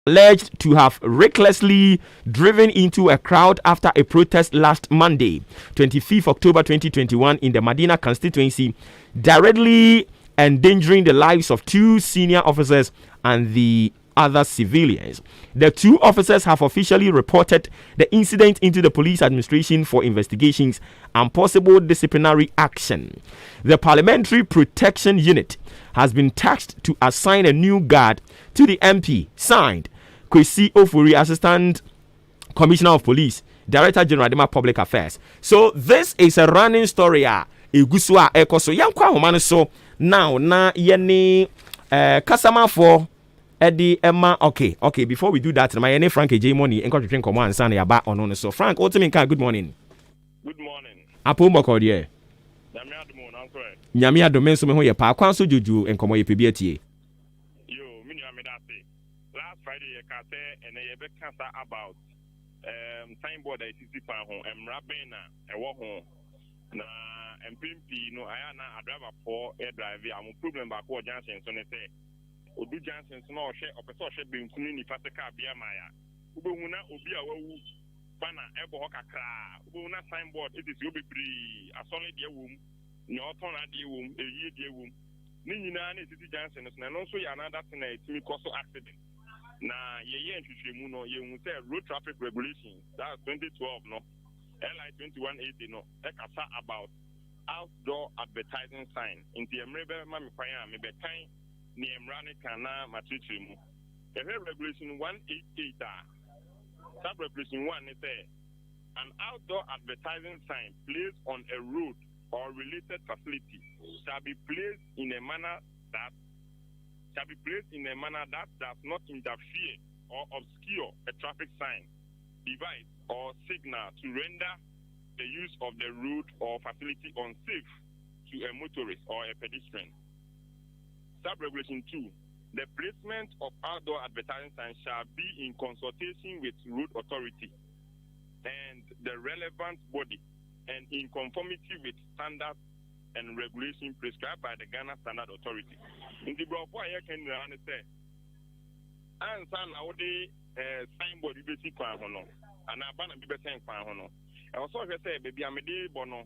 alleged to have recklessly driven into a crowd after a protest last Monday, 25th October 2021 in the Medina constituency, directly endangering the lives of 2 senior officers and the other civilians. The 2 officers have officially reported the incident into the police administration for investigations and possible disciplinary action. The Parliamentary Protection Unit has been tasked to assign a new guard to the MP. Signed, Obuoba Ofori, Assistant Commissioner of Police, Director General Dema Public Affairs. So this is a running story. Egusua ekoso yankwa homane so now na yene kasama for Eddie Emma. Okay. Before we do that, my name Frank J Money. Encourage drink come and send ya back on so. Frank, ultimate good morning. Good morning. Apo mboko die. Nyamia do mo na nko e. Nyamia do men so me ho ye pa kwan so juju enkomo ye pebi atie. Yo, me nyame da say. Last Friday ye ka say and ye be cancer about signboard that is fan ho emra ben na e wo ho na MPP no aya na driver for air drive am problem ba ko Johnson so ne say Odu Johnson so na o hwe opeso hwe benkunu ni fa se ka bia maya ubehu na obi a wawu bana ebo ho kakra ubehu na signboard it is obebri asole de wom ni oton ade wom eyi de wom ni nyina na Titi Johnson so na no so ya na that na etimi cause accident na ye nhwehwemu no ye hu say road traffic regulations that's 2012 no LI 2180 no e kasa about outdoor advertising sign in the emrebe ma me kwan a me bekan ni emra ne kana matrichiri mu regulation 188 sub regulation 1 is say an outdoor advertising sign placed on a road or related facility shall be placed in a manner that does not interfere or obscure a traffic sign, device, or signal to render the use of the road or facility unsafe to a motorist or a pedestrian. Sub-regulation 2. The placement of outdoor advertising signs shall be in consultation with road authority and the relevant body and in conformity with standards and regulation prescribed by the Ghana Standard Authority. In the Bravo, I can say, and son, I would signboard be basic for hono, and I ban a be better for hono. I also say, baby, I'm a day bono,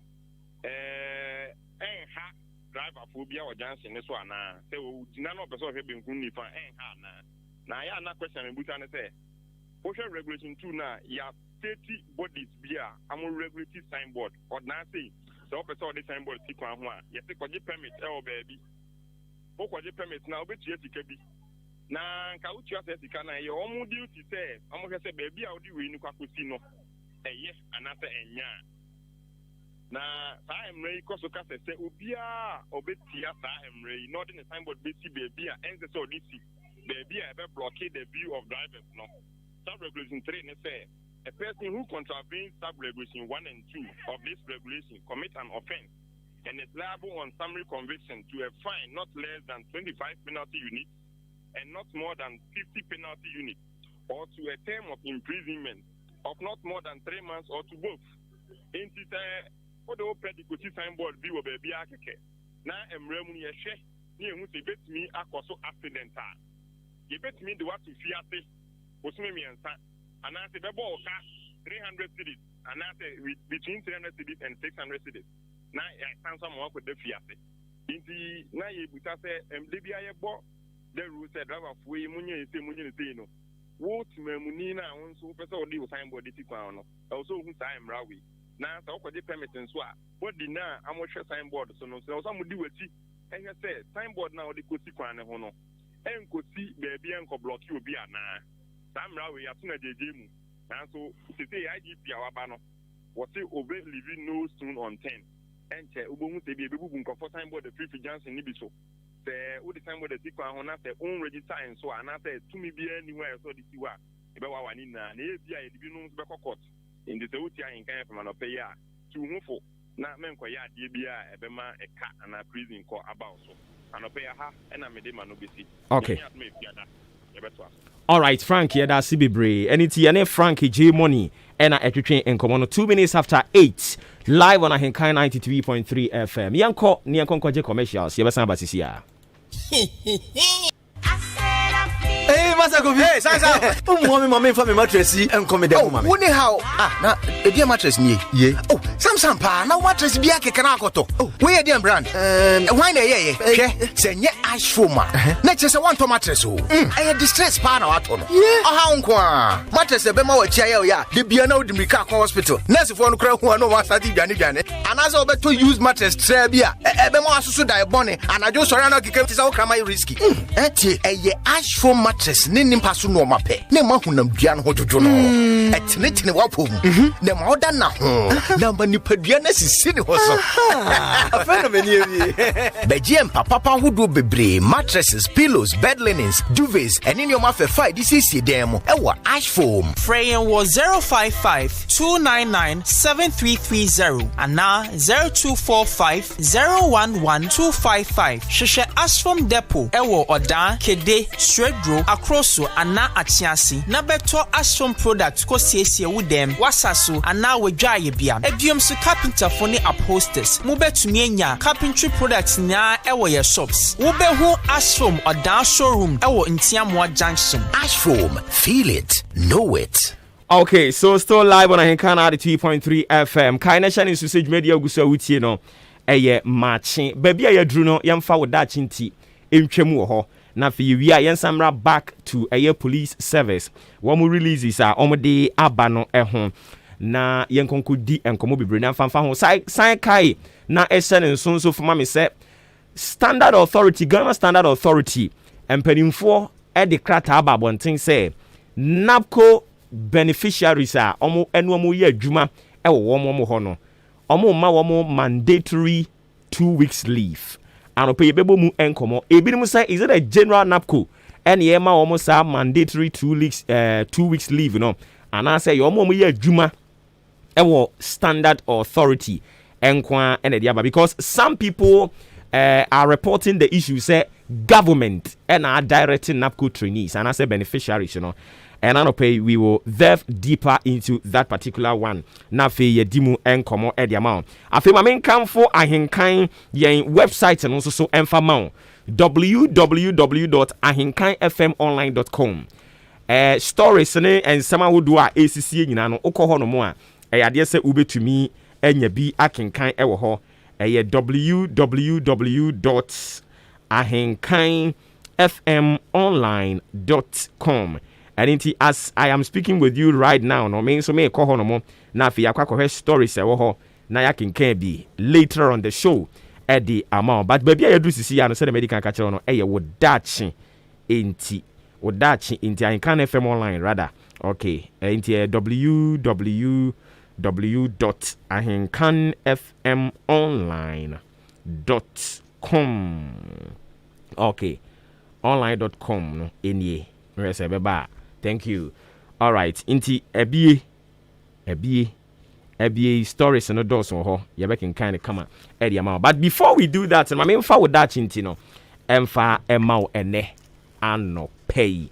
driver phobia or Johnson, this one. So, none of us have been good for now, I am not questioning, but I say, Ocean Regulation 2 now, ya 30 bodies beer, I'm a regulatory signboard, or nothing. So, person the signboard, see one. Yes, the permit, oh baby. What permit now? But yes, it can be. Now, Kauchi says, you can. Your own duty say, I'm going to say, baby, I'll do in Kakusino. Yes, another and ya. Now, I am ready because say, Ubia, Obetia, I am ready, not in the signboard, baby, and so this baby, I ever blockade the view of drivers. No, sub-regulation 3 say. A person who contravenes sub-regulation 1 and 2 of this regulation commits an offense and is liable on summary conviction to a fine not less than 25 penalty units and not more than 50 penalty units, or to a term of imprisonment of not more than 3 months or to both. In this, what the predicate signboard view of a biake. Now, I'm remuning a share near who they bet me a coso accidental. You bet me the what to fear say, was me and son. And I say, 300 cities, and I say, between 300 cities and 600 cities. Now, I found someone with the fiat. In the Naye Butase, and Libya, the rule said, Driver, we Munia, no. What Munina, also, person or deal signboard, also who time Rawi. Now, so the permit and swap. What dinner, I'm sure signboard, so no, some would do it. And I said, signboard now, they could see Kwana Hono. And could see baby and could block you, be a na. Samra we are soon at the gym. And so today IGP our banner was say obey living no soon on 10. And Ubu say be able to comfort time board the free Johnson Nibiso. The would the time with the secret on us their own register and so and I said to me be anywhere so this you are about one in an API the no back court in the Sautia in kind from an opera to move not men for ya DBI a bema a cat and a prison call about so an opera and I made him an obesity. Okay. All right, Frank, yeah, that's CB Anything, Frankie J Money, and I train in common 2 minutes after 8, live on a Henkai 93.3 FM. Yanko, Nianko commercials, Yabasan Basisia. Hey, Sansa go be. Hey, Sansa. Mommy for me mattress and come down, mommy. Woni how? Na e dia mattress ni ye. Oh, Samsung pa na mattress bia keke na akoto. Oh, we dia brand. Why na ye? Hwe, se nye ash foam. Na chese want mattress o. E distress pa na wato no. Aha nko a. Mattress e be ma wa chia ye ya. De bia na odimika kon hospital. Nurse for no kra hu no wa start dwane. Anazo be to use mattress tray bia. E be ma asusu dai bone. Anajo sori na keke tisa wo kra mai risky. Tie e ash foam mattress ni nimpa so no mape. Ne ma hunam dua no hojojo no. Etene wapom. Ne ma oda na ho. Na ma nipadua na sisi ne ho so. Afeno meni ewie. Begiem papa hudu bebre mattresses, pillows, bed linens, duvets, and in your mouth fight this is demo. Ewa ash foam. Freyen was 055-299-7330 and now 0245-011-255. Shisha ash foam depot. Ewo oda kede stredro akroso ana atiasi. Na beto ash foam products ko siesie with them. Wasasu and now we dry bia. Edium su carpenter for the upholsters. Mube to nya carpentry products na ewo your shops. Ube hu ash foam or down showroom ewo Ntiamwa Junction. Ash foam, feel it, know it. Okay, so still live on Ahinkana 2.3 FM. Kaina Shan is Usage Media Gusa Wuti no. Eye Maakye. Baby aye dru no yemfa wo dachi nti entwemu ho. Na fi wi a yensamra back to aye police service. Womu releases a omde aba no ho. Na yenkonko di enkomo bebre na fanfa ho sai kai na esen nsonso foma me se standard authority Ghana standard authority empanimfo e de krata aba bonten se NAPCO beneficiaries a omo enu omo ye adwuma e wo omo ho no omo ma omo mandatory 2 weeks leave anope yebebo mu enkomo ebinim say is it a general NAPCO and ye ma omo sa mandatory 2 weeks leave no ana say omo ye adwuma ewo standard authority enkwa enediaba because some people are reporting the issue say government and are directing NAPCO trainees and I say beneficiaries, you know. And I know we will delve deeper into that particular one. Na fe ye dimu enkomo ediamount. Afe ma men come for ahinkan yen website and also so enfamount www.ahinkanfmonline.com. Stories ne and sama wo do a ACC nyina no okoho no mo a ade se ubetumi enya bi akenkan ewo ho www.ahinkanfmonline.com. And as I am speaking with you right now, no mean so me call no more. Na fi yakwa stories ewo ho na yakenkan bi later on the show at the amount. But baby I do see ya no say the medical catch no wodachi enti Ahinkan FM online rather. Okay, enti www.ahinkanfmonline.com. Okay, online.com no enye rese beba. Thank you. All right, inti ebie stories no dos ho ye be kind of come area ma. But before we do that, I mean fa with that inti no emfa emau ene ano pay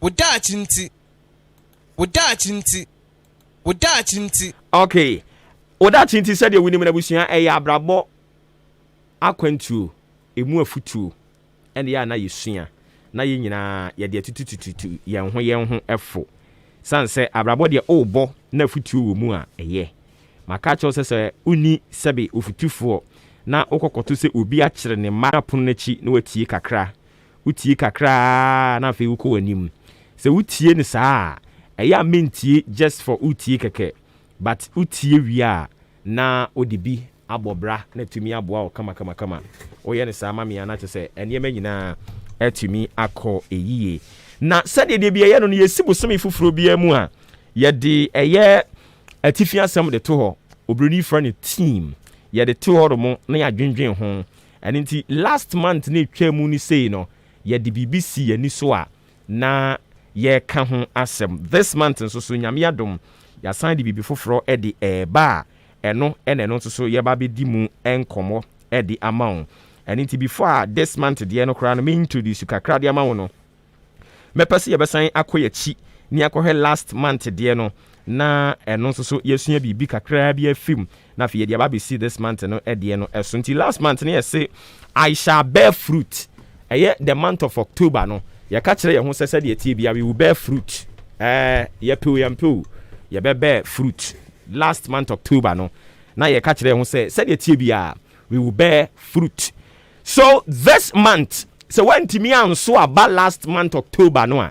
Wodachinti. Okay. Wodachinti said you winning abusia abrabo akwantu emu afutu ene ya na yesua na ye nyina ye de tutututu yen ho efo sanse abrabo de obo na afutu wo mu a eye maka cho se uni sebe ofutufo na okokoto se obi a kire ne mara pon nachi na watie kakra na fe uko anim se utie ni saa eya mentie just for utie keke but utie wia na odibi abobra na tumi aboa o kama oye ni saa mami ana se enye nyina etumi akọ eyiye na sade de bia ye no yesibo somi fufuro bia mu a ye de eye atifia sam de to ho obroni friend team ye de to ho mo na ya dwendwen ho enti last month na etwa mu ni sei no ye de BBC ani so a na ye ka ho asem this month nso so nyame adom ya san de bibi foforo e de eba eno nso so ye ba be di mu enkomo e de amount enti before this month de no kra no me introduce kakra de amount no me pese ye besan akoye chi ni akohe last month de no na eno nso so yesua bibi kakra bi afim na fe ye de ba be see this month no e de no eso nti last month na ye say I shall bear fruit the month of October no ya ka kire ye ho sese de tie bia we will bear fruit ye pe ye bear fruit last month October no na ye ka kire ho se de tie bia we will bear fruit. So this month so when timi anso about last month October no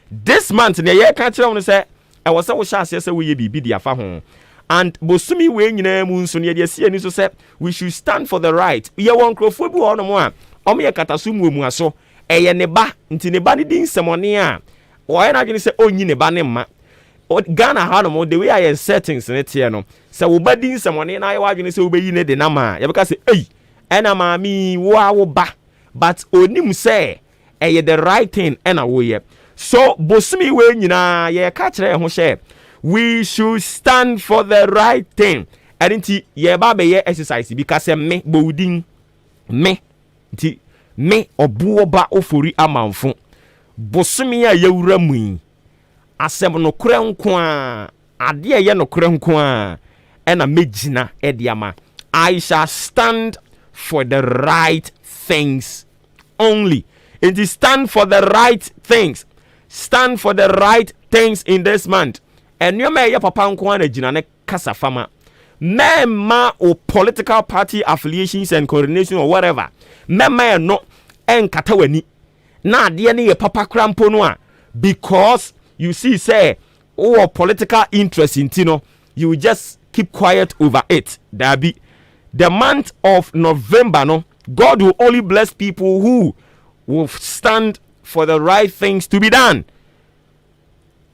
this month ne ye ka kire ho se e wo se wo sha ase se wo ye bibi dia fa ho and bosumi we nyina mu nso ne de ase ani so se we should stand for the right ye won krofo bi ho no mo a omo ye kataso mu aso eye ne ba nti ne ba ne din semone a o ye na dwene se onyi ne ba ne ma Ghana ha no mo the way I settings ne tie no se wo ba din semone na ye wa dwene se wo be yi ne de na ma ye be ka se ei ena ma mi wo ba but onim se eye the right thing ena wo ye so bosumi we nyina ye ka kire ho she we should stand for the right thing and nti ye ba be ye exercise because me bowdin me nti me Obuoba Ofori Amanfo bosumi a yewura mu asem no kure nko a ade ye no kure nko a ena megina ediama I shall stand for the right things only. It is stand for the right things. Stand for the right things in this month. And you may papa nko na gina ne kasa fama. Mema or political party affiliations and coordination or whatever. Mema no enkata weni. Na de ne ye papa krampo no a because you see say or political interest in tino you will just keep quiet over it. There be the month of November no God will only bless people who will stand for the right things to be done.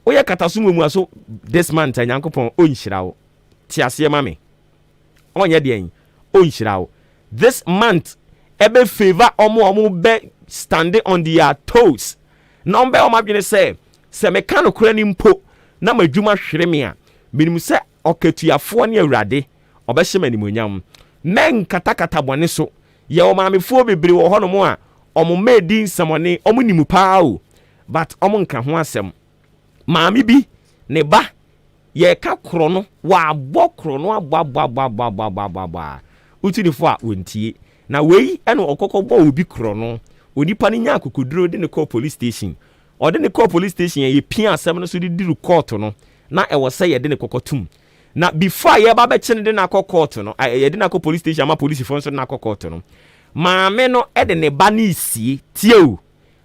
Oya katasumu mu aso this month Nyankopon onhyirawo tiase mame onye de en onhyirawo this month ebe favor omo be standing on their toes number omabwene se me kan okura ni mpo na madwuma hwere me a minim se okatuafo ne awurade obehye manimonyam men katakata bone so ye o mamefo bebre wo hono mo a omo medi nsamone omo nimu paa o but omo nka ho asem maami bi ne ba ye ka kro no wa abo kro no ababa utinifo a wontie na wei ene okokobọ obi kro no onipa ne nya akokoduro de ne call police station ode ne call police station ye pia asem no so di court no na e wo se ye de ne kokotum na before ye ba be chene de na court no ye de na call police station ama police fo so na court no maame no e de ne ba na isie tie o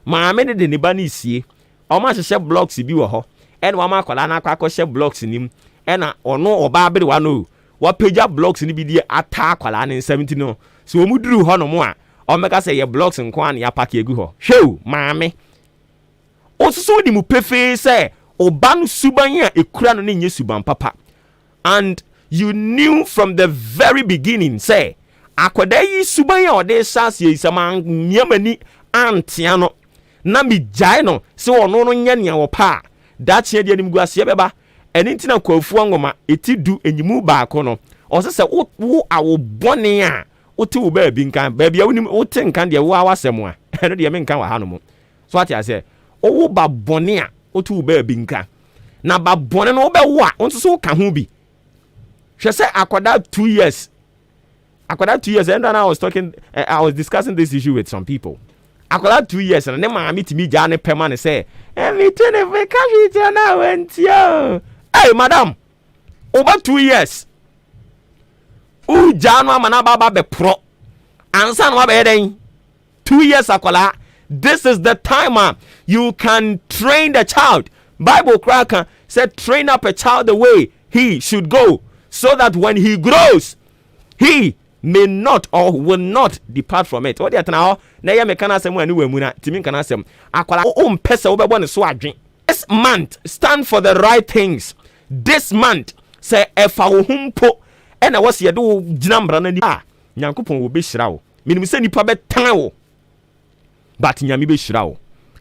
maame ne de ne ba na isie o ma hye blocks bi wo ho en wa ma akwala na akwa hye blocks nim ena ono oba abere wa no wa pagya blocks ni bi di ata akwala ne 70 no so o mu duru ho no mo a o meka say ye blocks nko an ya pack egu ho hwew maame o so di mu pefe say oba no suban a ekura no ne nye suban papa and you knew from the very beginning say akwada yi suban a ode sas ye isama nyamani antia no na mi jai no se ono no nya nia wo pa da chie de anim guase beba eni ntina kwafu ngoma etidu enyimu baako no o se wo awo bone a wote wo ba bi nkan ba bia wonim wote nkan de wo awasem a eno de me nkan wa ha no mo so ati ase wo ba bone a wote wo ba bi nkan na ba bone no wo be wo a wonso so ka ho bi hwe se akoda 2 years and then I was discussing this issue with some people. Akola 2 years and ne maami timi ja ne pema ne say anything if we catch it na went yo hey madam over 2 years u janu amana baba be pro ansa no be den 2 years akola this is the time you can train the child Bible cracker said train up a child the way he should go so that when he grows he may not or will not depart from it. What they now na ya meka na asem anu wamu na timi kana asem akwala o mpesa wo bebo ne so adwen. This month stand for the right things. This month say efa wo humpo e na wose ye do gina mbra na ni Nyankopon wo be hyira wo. Minim se nipa be tan wo. But nyame be hyira wo.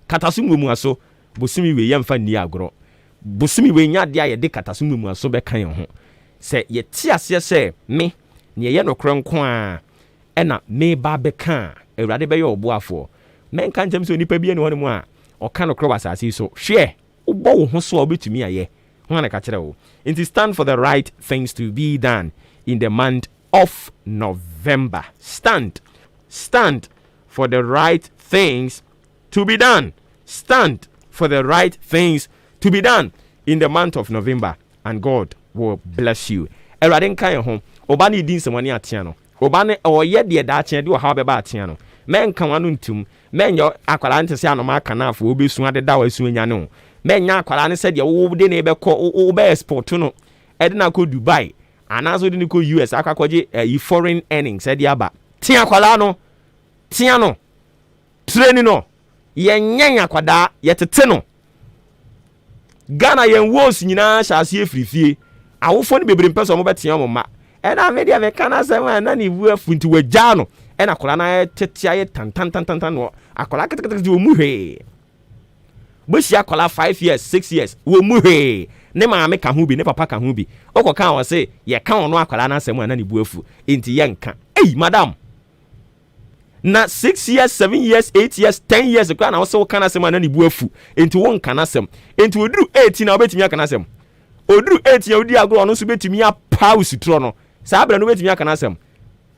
Katasum mu aso bosumi we ye mfa ni agoro. Bosumi we nya de aye de katasum mu aso be kan ho. Se ye ti ase se me ne ye no kronko a ena me ba beka ewrade be ye oboafo men kan ntem so nipa bi ene hono mu a o kan kro basase so hwe ubo wo ho so obetumi aye ho na ka kire wo it is stand for the right things to be done in the month of November stand for the right things to be done. Stand for the right things to be done in the month of November, and God will bless you. Erade nka ye ho oba ne din semani atia no oba ne oye de da atia de o ha beba atia no men kan wanu ntum men yo akwala ntese anoma kana afo obesu ade da wasu anya no men nya akwala ne se de wo de ne be ko wo be export no e de na ko Dubai anazo de ne ko US akwakoje foreign earnings e de aba tia akwala no tia no training no ye nyan akwada ye tete no Ghana yen wos nyina hyase efrifie awofo ne bebre mpeso mo betia mo ma ena media me kana sema na ni bu afunti wagya no ena kola na tetia ye tan no akola ketekete wo muhwe bo shi akola 5 years 6 years wo muhwe ne ma me ka ho bi ne papa ka ho bi okoka wo se ye ka ono akola na sema na ni bu afu enti ye nka madam na 6 years 7 years 8 years 10 years kwa na wo se wo kana sema na ni bu afu enti wo nka na sem enti oduru 18 na obetimi aka na sem oduru 8 ya odi agro no so betimi ya pause tro no sabra no betimi aka na sem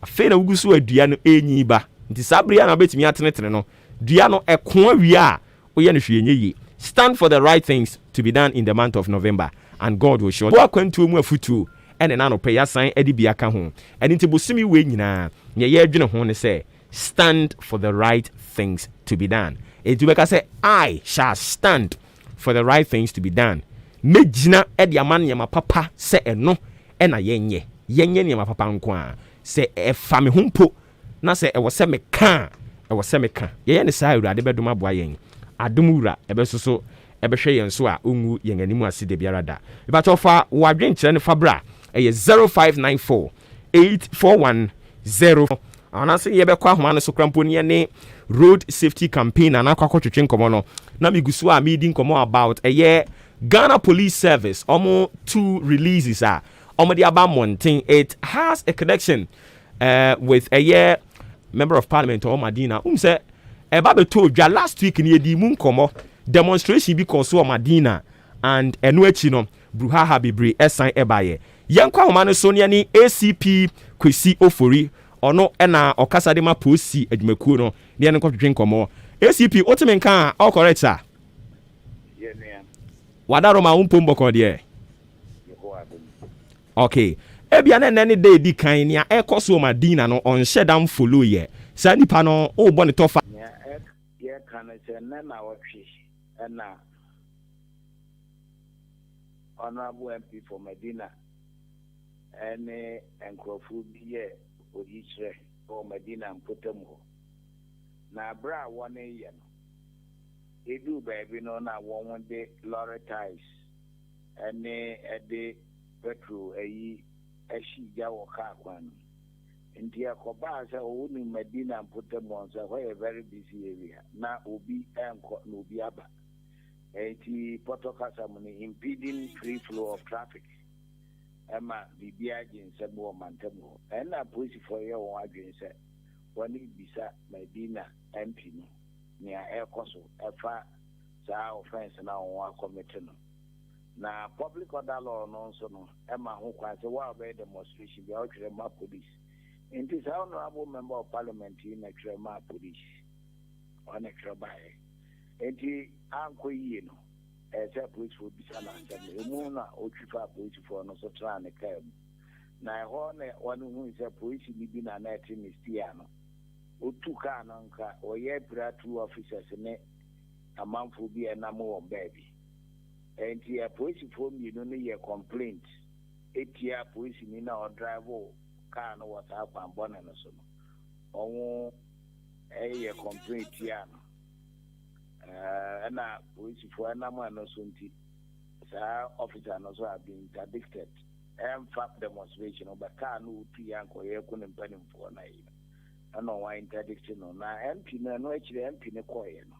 afi na wugusu adua no enyi ba nti sabra na betimi atenetene no dua no eko awie a oye no hwe enye. Stand for the right things to be done in the month of November, and God will show. Wa kwantu mu afutu ene na no pe yasan edi bia ka ho eni nti bosimi we nyina ye ye adwene ho ne say stand for the right things to be done. Ejubeka say I shall stand for the right things to be done. Mejina edi aman yema papa se eno ena yenye yema papa nko a se efa me humpo na se ewo se meka ye ne sa awurade bedom aboa yen adom wura ebesoso ebehwe yen so a ongu yen animu aside biara da eba tofa wadwen kire ne fabra eye 0594 8410 anase ye bekwa homa no so krampo ne road safety campaign na akwakotwetwe nkomo no na migusu a meeting nkomo about eye Ghana Police Service almost 2 releases are the about mountain. It has a connection with a member of parliament or Madina say about told ya last week in the moon komo demonstration because so Madina and Enuechino Bruhaha Bibri Esan Ebaye Yankwa Mano Sonia ni ACP Kwesi Ofori or no ena okasadema posi edmekuno the end of drink komo ACP Otimenka all correct sir. Wadaro ma umpombo ko de. Okay. Ebia na nene day di kan nia ekoso Madina no on shedam follow ye. Sa nipa no o bo ne tofa. Ye kan se na na wotwe na honorable MP for Medina ene enkrofu bi ye odisre for Medina mpotemo. Na bra wona ye no. Edu baby no na one day lorry ties and the petrol she jaw car one. In the Koba, only Medina and put them on a very busy area. Now, Obi and Nobiaba. The Potocasamuni impeding free flow of traffic. Emma, the Biagin, Sabo Mantemo, and a push for your again said, when it be Medina MP. Near air coso, a far offense now one committee. Now, public order law no so no, Emma who quite a while by demonstration be out to the map police. It is honorable member of parliament in a map police on a trabai. And he uncle Yeno, as a police would be some answer, Mona or Chifa police for no so trying to come. Now, one who is a police living an 18 is Tiano. Utuka nanka oye bra 2 officers ne amanfo bi enamo on baby enti a police form you no ye complaint etia police ni na o drive car no was up and born no so no owo ye complaint ya no na police for enamo no so nti sa officer no so have been interdicted fap demonstration but car no tu yanko ye kunim panim for na yi. I know why interdiction on now. MP no actually MP ne koye no.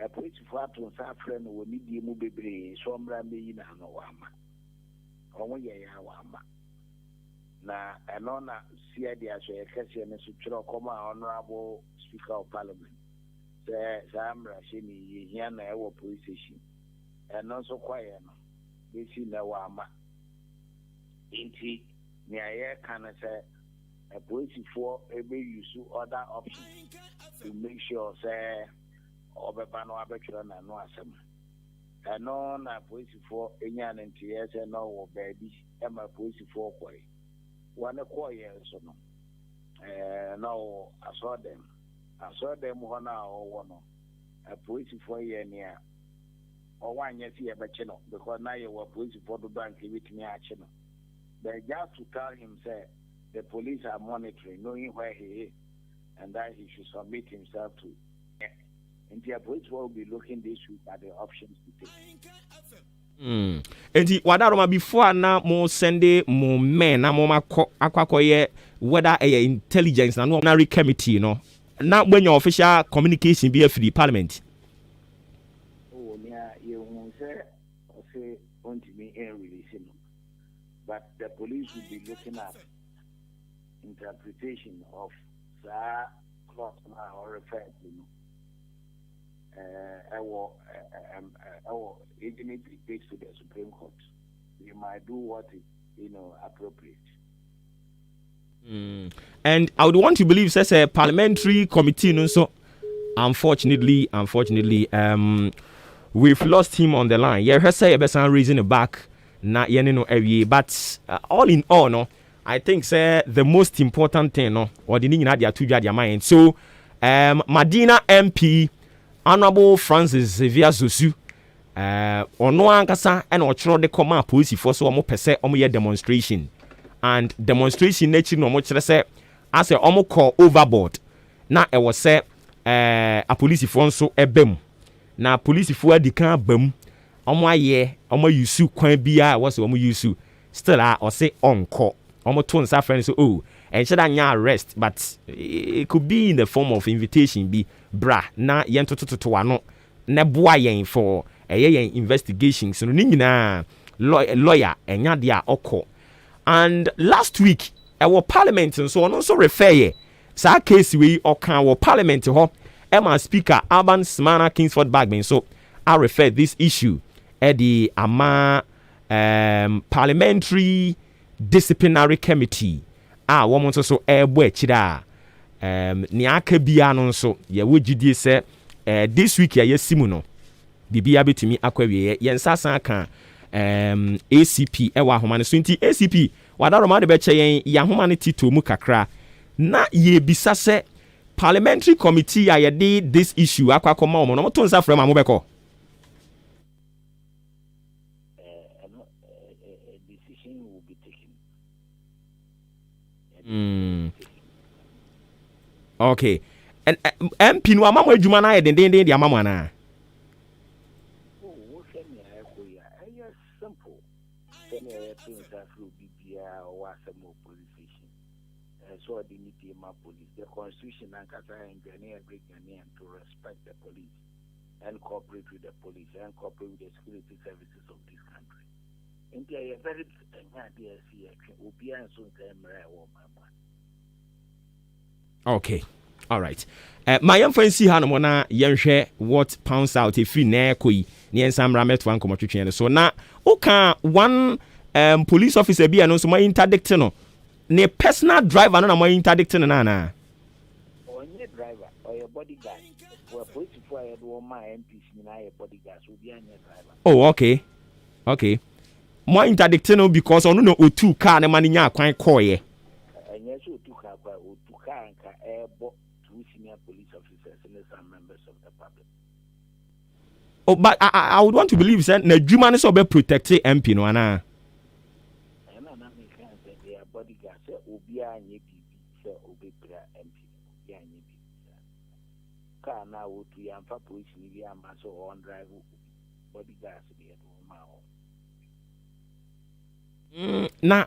A police for to safren wo ni die mu bebre so mra me na no wama. Omo ye ya wama. Na eno na sia dia so ye kase ne so twere koma honorable speaker of parliament. Say samra sheni ye hia na e wo police station. Eno so koye no. Be si na wama. Inti ni aye kan say a police for ebe use other options to make sure say obeba no abetwa na no asem eno na police for enya ntie say no wo baby e ma police for kwai one kwai so no no I saw them ho na o no police for ye ne a or one yes here but you know because now you were police for the bank with me action but just to tell him say the police are monitoring knowing where he is and that he should submit himself to and the police will be looking this week at the options to take. Enti wadaroma before na mo sende mo men na mo akwakoye whether intelligence na no committee no na when your official communication be free parliament. Oh yeah, you say on to me and releasing but the police will be looking at interpretation of that clause or reference, even if it takes to the Supreme Court, you might do what is, appropriate. And I would want to believe, says a parliamentary committee, so unfortunately, we've lost him on the line. Yeah, say a person raising it back, not every but all in all, no. I think say the most important thing, no, or the need their two their mind. So, Medina MP, Honorable Francis Xavier Zosu, ono ankasa and ochro de come police for so omo pese omo ye demonstration and demonstration nature no mo kire say as a omo call overboard. Na e was say a police for so ebem. Na police for di kan bam. Omo aye omo yusu kwan bia was omo yusu still or say onko. Almost two and so and should I arrest, but it could be in the form of invitation. Be bra na yento to ano na boa yen for a investigation. So nina lawyer and yadia oko. And last week our parliament and so on also refer ye. Sa case we okan our parliament ho Emma Speaker Alban Smana Kingsford Bagman. So I refer this issue at the parliamentary disciplinary committee woman so ebo chida ni aka bia no so ye wogidie se this week ya yesimu no bibia betumi akwawie ye nsasa kan ACP ewa homa ne so nti ACP wadaroma de beche yen ya homa ne tito mu kakra na ye bisa se parliamentary committee ya ye this issue akwakoma omo no to nsa frem amobeko. Okay. And MP no amamo adwuma na ye den di amamo na. Oh, what can you simple. Can you things that will be or some police station. So the need police. The constitution and Qatar and Ghanaian to respect the police and cooperate with the police and cooperate with the security services of this country. And they are very okay. All right. My young friend see Hanamona Yenshare what pounds out if free nekoi near some ramet one commotion. So now, okay, one police officer be announced my interdict no. Ne personal driver no my interdict na. Or your driver or your bodyguard. For police for my MPs na your bodyguard will be your driver. Oh, okay. Okay. My interdict no because on no O2 car na mani nya kwan koye. And yes, O2 car O2 car and airbo two senior police officers and some members of the public. Oh, but I would want to believe that na dwuma ne so be protect MP no ana. And na me kan say their bodyguard say obi anye bibi say obi bra MP obi anye bibi. Car na O2 yamfa police ni bi am so on drive bodyguards dey do ma. Na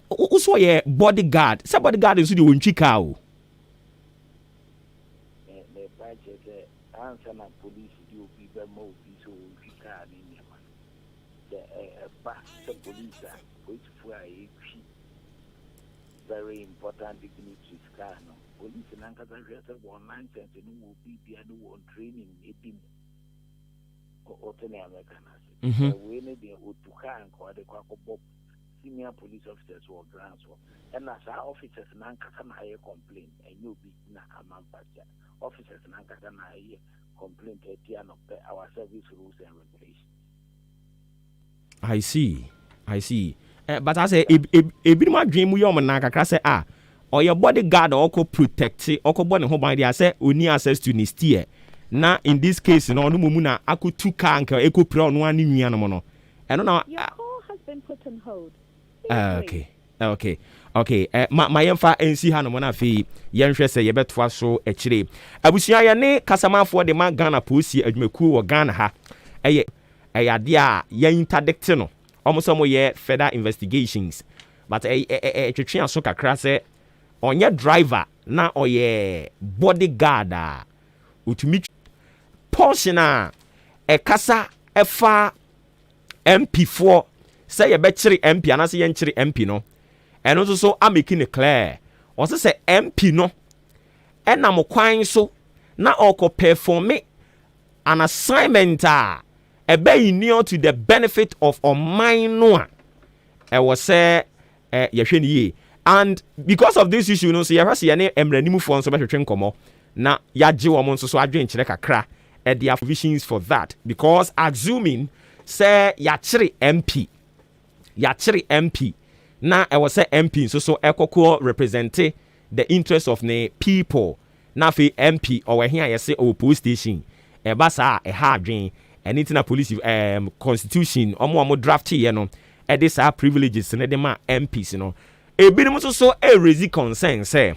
also ye bodyguard. Say bodyguard is the one chika o. The budget answer na police do people more so chika ni nyama. The police which for a very important dignitaries car no. Police in Ankara say one nonsense no will be there no one training edim. Or American. We need the Otuka and Kwade Kwako senior police officers were grants and as our officers nankasa na higher complaint and you be na amampacha officers nankasa na higher complaint etiano our service rules and regulations. I see. But I say a bit more dream we na say or your bodyguard or protect or body home by say only access to nistie. Now in this case no mumuna aku two car anka eco pro no ani nua no no. And now your call has been put on hold. Okay. My yemfa NC ha no na fi yenhwe se yebetoa so akire. Abusua ya ne kasamafo de ma Ghana posi adwumaku wo Ghana ha. Eye ade a ya interdict no. Almost ye further investigations. But twetwe aso kakra se onye driver na oye bodyguard a utumi portion a kasa efa MP4 say ye be kire MP anase ye nkire MP no eno so a making it clear o say MP no enam kwan so na oko perform an assignment a ebe near to the benefit of mine no a was say yehwe ni and because of this issue no so yehwe se ne emranimu fo nso behwetwe nkomo na yaje wo nso so adwen kire kakra there are provisions for that because assuming say yachire MP na I was say MP so ekoko represent the interest of the people na fe MP or here I say police station e ba sa e ha adwen anything na police constitution omo draft here no e dey sa privileges na dem MPs no e bi dem so raise concern say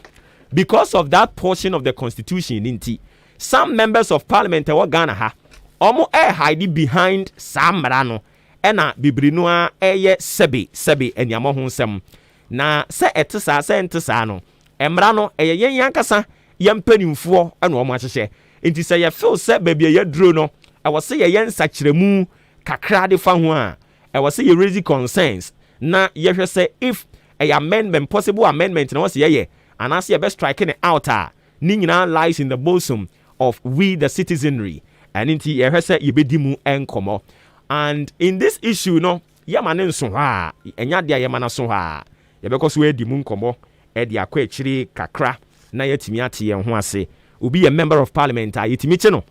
because of that portion of the constitution inti some members of parliament e Ghana ha omo hide behind samra no ena bibrinu a eye sebe eniamo ho nsem na se etesa se ntesa no emra no eye yen yankasa yempanimfo ena omo ahyehye enti se ye feel se bebia ye duro no e wo se ye yen sakyeremu kakra de fa ho a e wo se ye raise concerns na ye hwe se if a amendment possible amendment na wo se ye anase ye be striking it out ni nyina lies in the bosom of we the citizenry and inti ye hwe se ye bedi mu enkomo. And in this issue, no, yamane nso ha, enya dia yamana so ha. Yebeko so edi mu nkomo, edi akwa echiri kakra na yetimi ate ye ho ase. Obi a member of parliament a yetimi che no.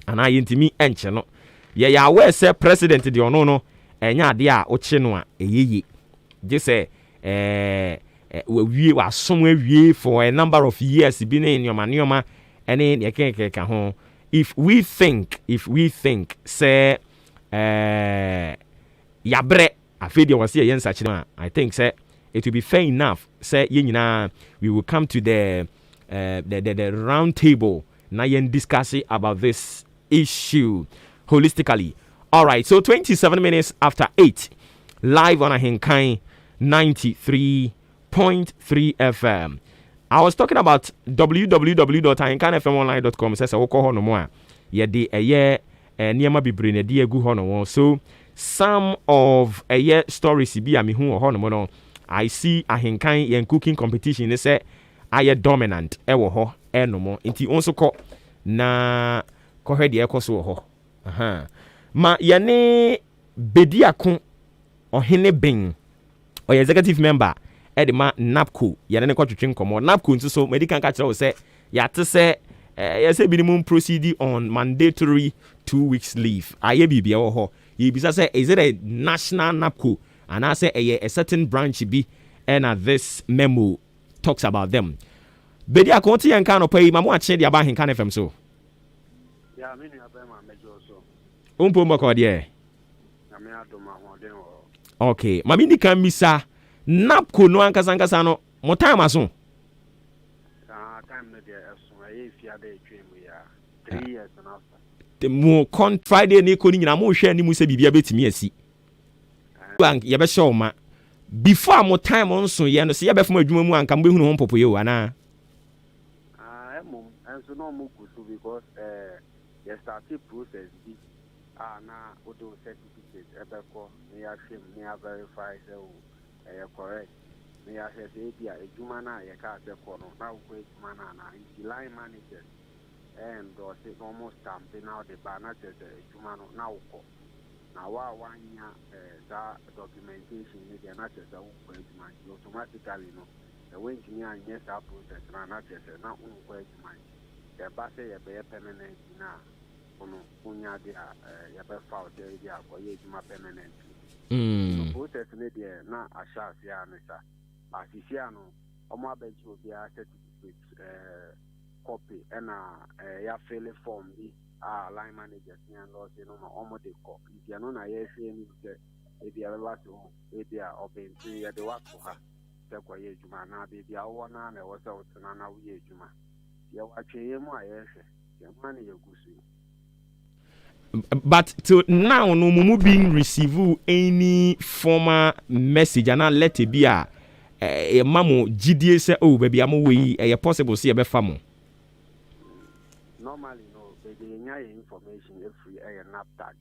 Ana yetimi enche no. Ye ya we say president di ono no, enya dia a oche no a eyeye. Je say we asom awie for a number of years bi na nyoma ene ye kenka ho. If we think say yabre afedi was here yensa china I think say it will be fair enough say yenyina we will come to the round table na yen discuss about this issue holistically. All right, so 27 minutes after 8 live on Ahenkan 93.3 FM. I was talking about www.ahenkanfmonline.com says woko no mo a ye de eye niema bibre na de agu ho no. So some of stories bi a me hu ho no no I see Ahenkan yen cooking competition ne say aye dominant e wo ho no mo nti onso ko na ko hwe de ekoso ho ma yene bediako ohene ben or executive member edema napco yene ne kwatwetwe nkomo napco nso so medical ka kire wo say ya te say say minimum proceed on mandatory 2 weeks leave aye bibia wo ho ye bisa say is it a national napco and I say a certain branch be and this memo talks about them bediako ti yan kan opai mamu ache dia ba Henkan FM so ya me nua ba ma mejo so umpo mbako de na me adoma ho den wo okay mami ndi kan misa napco no ankasa no mo time aso time no dey aso aye fia dey twemu ya 3 years na after the mo con Friday ni ko ni nyina mo hwe ni mu se bibia betimi asi bank ye be show ma before mo time on so ye no se ye be fam adwuma mu anka mo behunu ho popoye o ana mom enso no mo kusu because ye started process bi na odo certificate ebeko ni ya hwem ni ya verify say o correct ni ya hwe say bia adwuma na ye ka se ko no na wo adwuma na line manager and or say almost stamping out the banner says adwuma no na wo ko na wanya that documentation ne dey na chese wo kwa adwuma automatically no the way engineer yes that process na chese na wo kwa adwuma the ba say ye be permanent na ono unya dia ye be file there dia kwa ye adwuma permanent so process ne dey na asha sia ne sa asisia no omo abeji obi a certificate copy and ya fill form bi line managers and laws no omo de copy if you no na yes any if you ever to if you are open to ya de work for her se kwa ye juma na be bia wo na na wo se utna na wo ye juma ya wa twe mu ayese ya man ye gusu. But till now no mumu being receive any formal message and let it be a mamo GDA say oh baby am we possible see e be famo. Normally no they get information every NAPTAG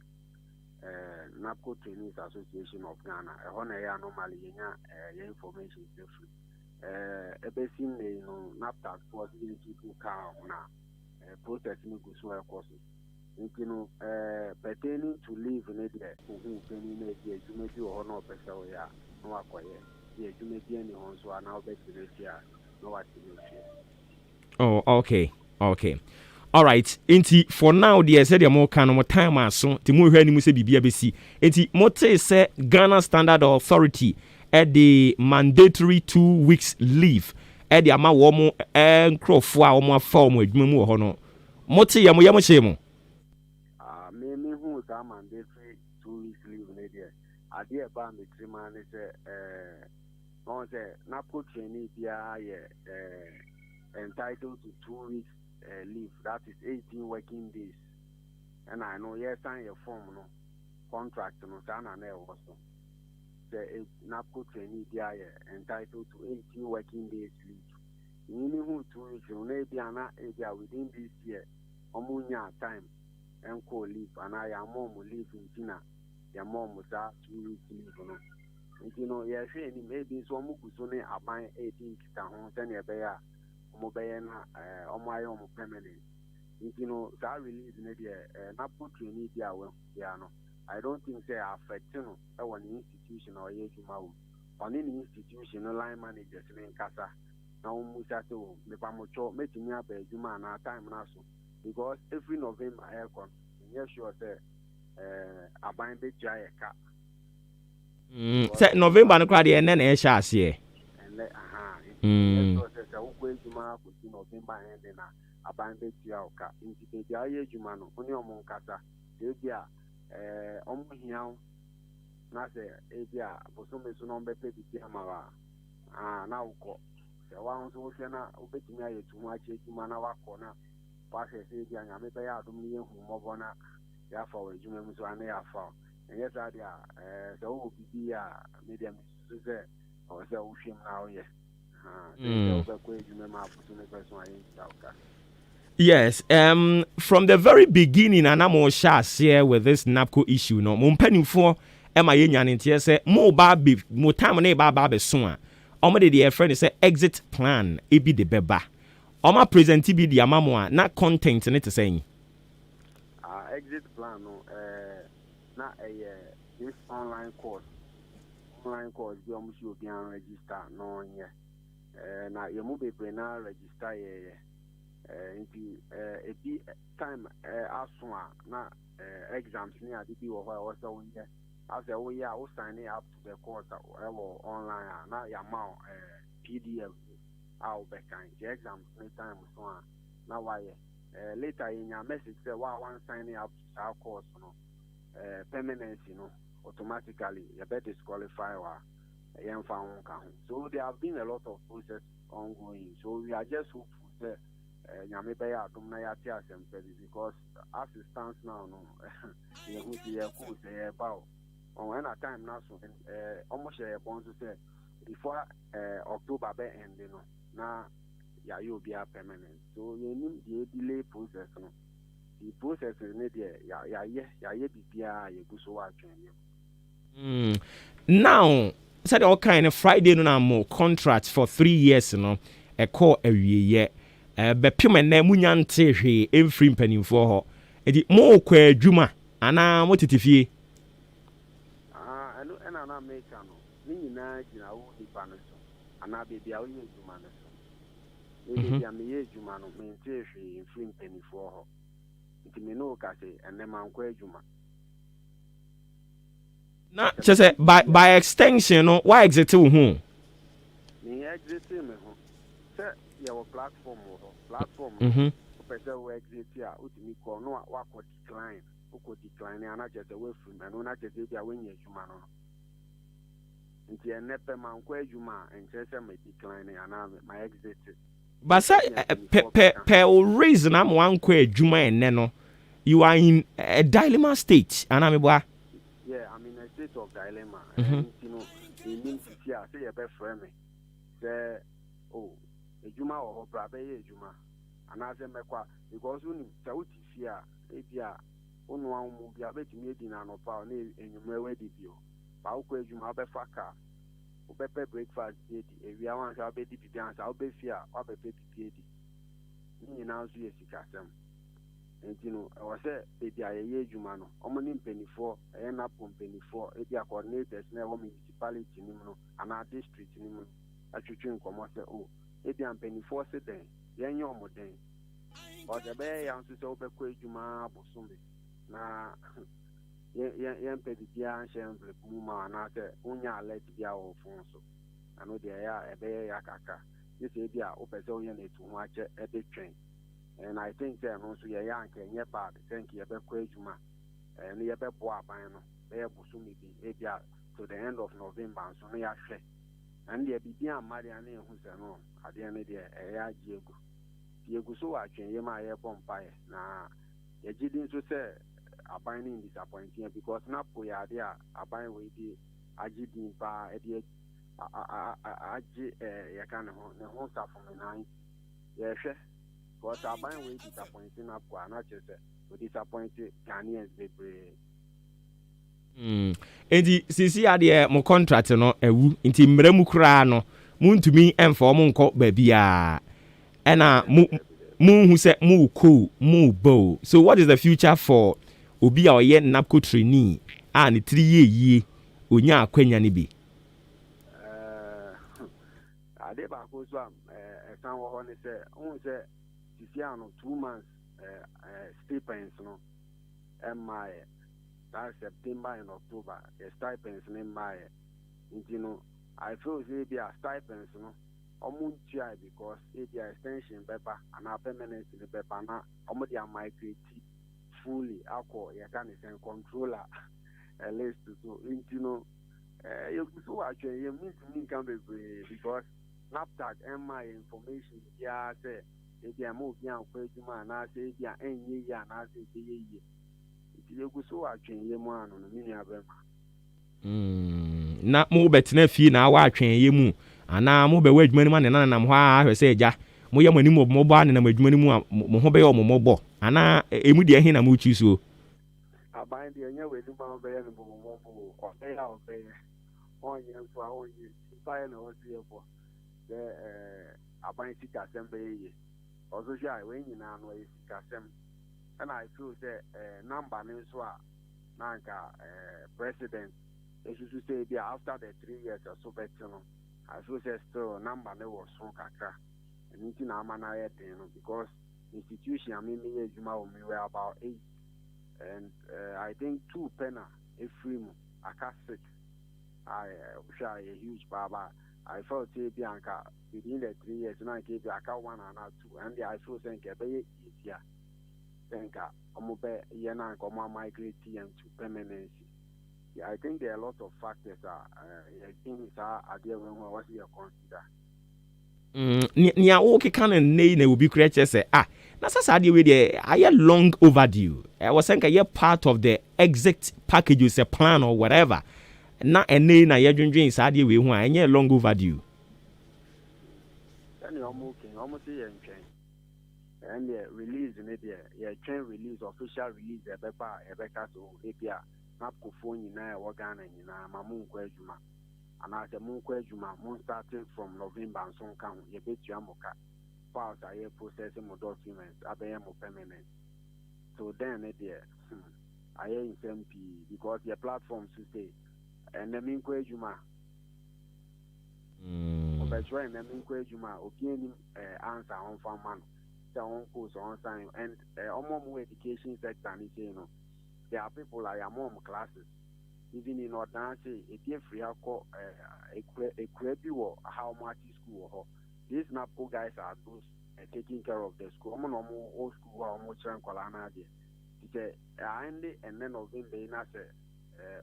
NAPCO Trainees Association of Ghana normally your information every ebesin no NAPTAG possibility to come na processing go so courses you know pertaining to leave in there who penny na dey jumedi o no pese o ya no akoye dey jumedi ani hon so na obetire no what you. Oh okay all right enti for now the said the more can more time aso ti mo hwe ani mu se bibia besi enti mo say say Ghana Standard Authority at the mandatory 2 weeks leave at the ama wo mo nkrofo a wo mo afa wo mo adwuma mu ho no mo te ye mo che mo me who that mandatory 2 weeks leave in there ade ba me trima ne say on say na put trainee bia entitled to 2 weeks leave, that is 18 working days. And I know yes, sign your form no contract no sana na also. The NAPCO trainee dia entitled to 18 working days leave. Meaning who 2 weeks no be ana area within this year. Omunya time and co leave and I am mom leave in Tina. Your mom was 2 weeks leave no. You know, yes, maybe so muku so ne aban 18 kita hon send your bear. Mobayana omo permanent. You know that release in there na put trainee dia we no. I don't think say affect no one institution or yejuma wo. On any institution line managers in kasa na umusa to me pa mo cho metimi abejuma na time na so because every November aircon yes sure say aban be jia ka. Say November no kra de na e sha ase November ending na abandoned Tiauka. In the Aya Jumano, only among Kata, Abia, Omuhiao, Nasa, Abia, Bosume Sunombe Piamara. Now, the ones who send out Obetimia to much Jumana corner, Passes Abia, and Amebea, Domian, Mobona, therefore, Jumans and they are found. And yes, I the old Bia, medium, or the ocean now, yes. Yes, from the very beginning, and I'm all share with this NAPCO issue. No, mon penny for Emma Yen in tears say more baby, more time on a baby soon. Omade the friend say exit plan, it be the beba. Oma present be the amamwa, not content in it saying. Exit plan, no, not this online course. Online course, you almost you can register, no, yeah. Na you move be na register into a bit time aswa na exams near the be also when as a way I was signing up to the course online na ya ma PDF I'll be kind the exams next time so now why later in your message say one signing up to our course no permanency no automatically you better disqualify so there have been a lot of process ongoing. So we are just hopeful that Yamebaya Dumnaya because as it stands now, no, you would be a cool say about when a time now, almost a bonus to say before October end, you know, now you'll be a permanent. So you need the delay process. No, the process is need Now. Said all kind of Friday no more contracts for 3 years no a call a year be pima na munyante hwe emfri mpanimfo ho edi mo kwa adwuma ana motetifie America no ni nyinaa gyina wo nipa no so ana baby a wo yɛ adwuma no so baby a me yɛ adwuma no me nte hwee mfiri mpanifoɔ hɔ nti me no ka sɛ ɛnɛ mankɔ adwuma na kyɛ sɛ by extension no why exit wo ho me exit me ho sɛ yɛwɔ platform wɔ hɔ platform no wopɛ sɛ wo exit a wotumi kɔ no wakɔ decline wokɔ decline ana kyɛ sɛ woafiri mu ɛno na kyɛ sɛ bi a woanya adwuma no nti ɛnɛ pɛ mankɔ adwuma a ɛnkyerɛ sɛ ma decline anaa ma exit but sɛ pɛ reason am wankɔ adwuma ɛnɛ no you are in a dilemma state ana meboa yeah I'm in a state of dilemma you know in sisi a say yɛbɛfrɛ me sɛ adwuma wɔ hɔ bra bɛyɛ adwuma anaasɛ mɛkɔ because wonim sɛ wote fie a ebi a wonoa wo mu bi a bɛtumi adi no anɔpa ne enwummerɛ wadi bio ba wokɔ adwuma wobɛfa kaa wobɛpɛ breakfast bi adi awia wanhwɛ wobɛdi bibi ansa wobɛfie a wabɛpɛ bibi adi ne nyinaa nso yɛ sikasɛm nti no ɛwɔ sɛ baabi a yɛyɛ adwuma no ɔmo ne mpanifoɔ ɛyɛ napo mpanifoɔ ebi a coordinators na ɛwɔ municipality nim no anaa district nim no atwitwe nkɔmmɔ sɛ ebi a mpanifoɔ se dɛn yɛnyɛ ɔmo dɛn ɔsɛ bɛyɛ yɛn nso sɛ wobɛkɔ adwuma abosome na yɛmpɛ biribiara nhyɛ envelope mu ma anaasɛ wonya alert biara wɔ phone so ɛno deɛ ɛyɛ a ɛbɛyɛ yɛ akaka ne sɛ ebi a wopɛ sɛ woyɛ no etu ho akyɛ ɛde twɛn and I think that no so yɛyɛ anka ɛnyɛ bad sɛ nka yɛbɛkɔ adwuma ne yɛbɛboa aban no bɛyɛ bosome bi ebi a to the end of November nso no yɛahwɛ ɛno deɛ biribi amma deɛ ne ɛhu sɛ no adeɛ no deɛ ɛyɛ agye egu yɛgu so wɔ atwɛnyɛ ma yɛbɔ mpaeɛ na yɛgye di nso sɛ aban no disappointing because na po yɛ ade a aban wɔ di agye din paa ɛde agye yɛka ne ho safo nan yɛhwɛ because aban wɔ disappointing na po ana kyerɛ sɛ o disappointed Ghanaians bebree enti sisi adeɛ mo contract no ewu nti mmere mu kura no muntumi emfa mo nkɔ baabi a ɛna mu hu sɛ mu ko mu bow so what is the future for obi a ɔyɛ NAPCO trainee a ne tiri yie onya akwanya ne bi ade ba ko so ɛsan wɔ hɔ ne sɛ hu sɛ sisi ano 2 months stipends no ɛmmaayɛ that September and October the stipends ne mmaayɛ nti no I feel say bi a stipends no ɔmo ntua because ebi a extension bɛba ana permanent ne bɛba na ɔmo de migrate fully akɔ yɛka ne sɛn controller list so nti no yɛkuso wɔ atwɛn yɛ mintumi nka bebree because NAPTAG ɛmma yɛ information biara sɛ ebi a ma obi ankɔ adwuma anaasɛ ebi a ɛnyɛ yie anaasɛ ɛbɛyɛ yie nti yɛkuso wɔ atwɛn yɛ mu ano no me nua bɛma na mo bɛtena fie na awɔ atwɛn yɛ mu ana mo bɛwɔ adwuma no mu ne nanam hɔ a ahwɛ sɛ agya mo yɛ mo anim mo bɔ ne nam adwuma no mu a mo ho bɛyɛ mo bɔ ana emu deɛ hin na mo chi so aban deɛ nyɛ wɔ anim a bɛyɛ no mo ɔbɛyɛ a ɔbɛyɛ ɔnyɛ mfa ɔnyɛ mfaeɛ na ɔsi yɛ bɔ sɛ aban sikasɛm bɛyɛ yie ɔso hwɛ a wɔn nyinaa no ɛyɛ sikasɛm ɛna I feel sɛ namba no nso a na nka president esusu sɛ bi after the 3 years so bɛte no I feel say still number ne was so kakra and nti na ama na yɛ den no because institution I mean me adwuma we were about 8 and I think 2 penna every mu aka 6 I share a huge baba I felt say bi anka within the 3 years na ke bi aka 1 and 2 and I feel say nke be easier nka omo be ye na nka omo migrate into permanency. Yeah, I think there are a lot of factors things are there when we was here consider. Nia o ke kan nei na obi kura che say na sasa de we dey aye long overdue. I was saying a part of the exit package is a plan or whatever. Na enei na ye dwendwen sa de we hu a enye long overdue. Any almost say and the release in it there train release official release ebeka so ebia NAPCO phone nyinaa ɛwɔ Ghana nyinaa ma mo nkɔ adwuma anaasɛ mo nkɔ adwuma mo starting from November nso nka ho yɛbɛtua mo ka files a yɛ process mo documents abɛyɛ mo permanent so then ne deɛ ayɛ nsɛm pii because your platform to say and the minko ejuma. Obetwa and the minko ejuma, opinion answer on farm man. The on course on sign and more education sector, you know. There are people like mom classes. Even in Northern say, a dear free alcohol, a crappy war, how much school. These NAPCO guys are those taking care of the school. I'm no more old school or more Colana. I ended and then of them being as a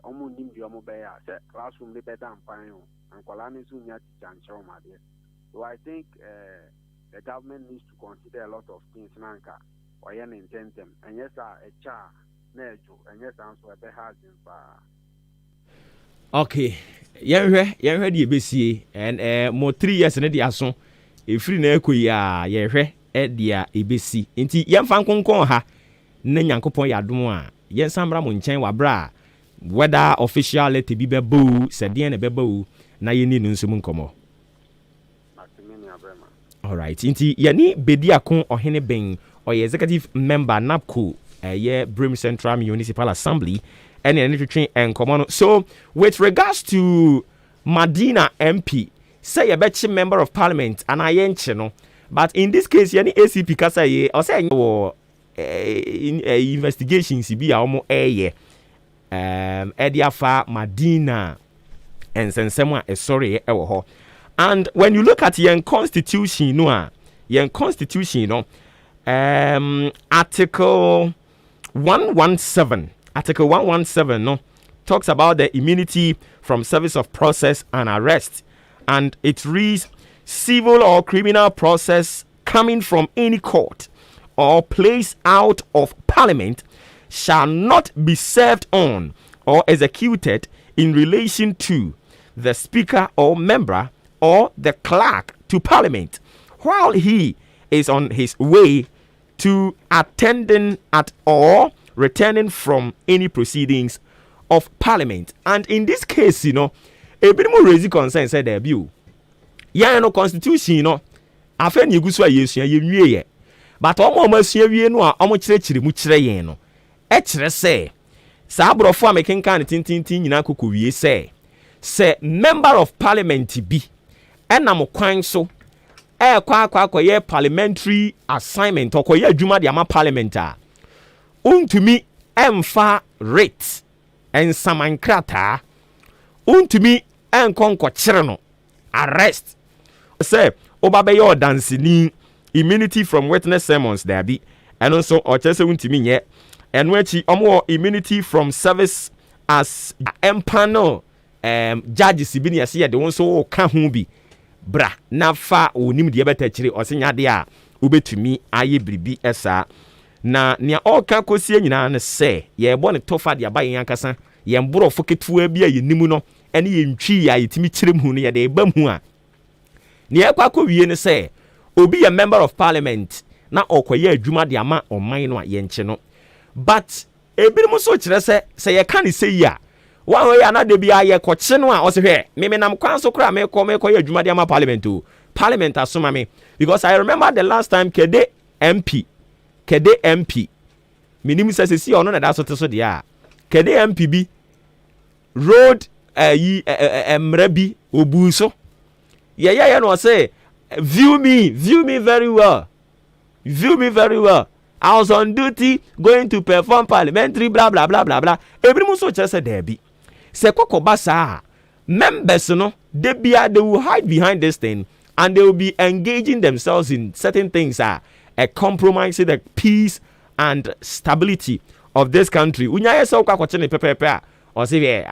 almost in the Omobea, classroom the better and fine, and Colani soon yet change, my dear. So I think the government needs to consider a lot of things, Nanka, or yan intend them. And yes, a child, Nejo, and yes, answer a better. Okay, yɛhwɛ deɛ ɛbɛsie and more 3 years ne de aso ɛfiri na ɛkɔ yi a yɛhwɛ deɛ ɛbɛsi nti yɛmfa nkonkɔn ha na Nyankopɔn yɛ adom a yɛnsa mmra mo nkyɛn wabra a whether official letter bi bɛbɔ sɛ deɛn na bɛbɔ na yɛni no nso mu nkɔmmɔ. Alright, nti yɛne bedi ako ɔhene bɛn ɔyɛ executive member NAPCO Brim Central Municipal Assembly. So, with regards to Madina MP, say a betcha member of parliament, and I ain't channel. But in this case, any ACP kasa ye, or say investigation CB almost Ediafa Madina and Sensema sorry and when you look at your constitution, Article 117. Article 117 talks about the immunity from service of process and arrest, and it reads civil or criminal process coming from any court or place out of parliament shall not be served on or executed in relation to the speaker or member or the clerk to parliament while he is on his way to attending at or returning from any proceedings of parliament. And in this case, a bit more raising concern said there view. No constitution, I feel you go so ye but almost ye no chire muchire no. Echere say, Sabrofo making kind of tin nyina kokowie say member of parliament bi enam kwan so kwa ye parliamentary assignment or ye adwuma de ama parliament a untumi emfa rate en samankrata untumi enkonko kyere no arrest say obabe your dancing immunity from witness sermons there be and also or chese untumi nye and wechi omo immunity from service as empano judges bi ne yase de won so ka ho bi bra na fa onim de beta kyere osenya de a ubetumi aye bribi esa na nia oka kosie nyina ne se ye bo ne tofa de aba yen akasa ye mboro foketua bi a yenimu no ene ye ntwi ya yetimi kyerem hu ne ye de ba mu a ne ekwa kowie ne se obi ye member of parliament na okoye adwuma de ama oman no a ye nche no but ebirim so kyerɛ sɛ ye ka ne se yi a wan we ana de bia ye kɔkye no a ɔse hwɛ me nam kwan so kra me kɔ ye adwuma de ama parliament o parliament asoma me because I remember the last time Kede MP minim sɛ si ɔno na da so te so de a Kede MP bi road emra bi obu so ye no say view me very well I was on duty going to perform parliamentary blah blah blah blah blah every so kyerɛ sɛ there be sɛ kokoba saa members no they will hide behind this thing and they will be engaging themselves in certain things compromising the peace and stability of this country. Unya yesa kwa kwa chene pepepe or say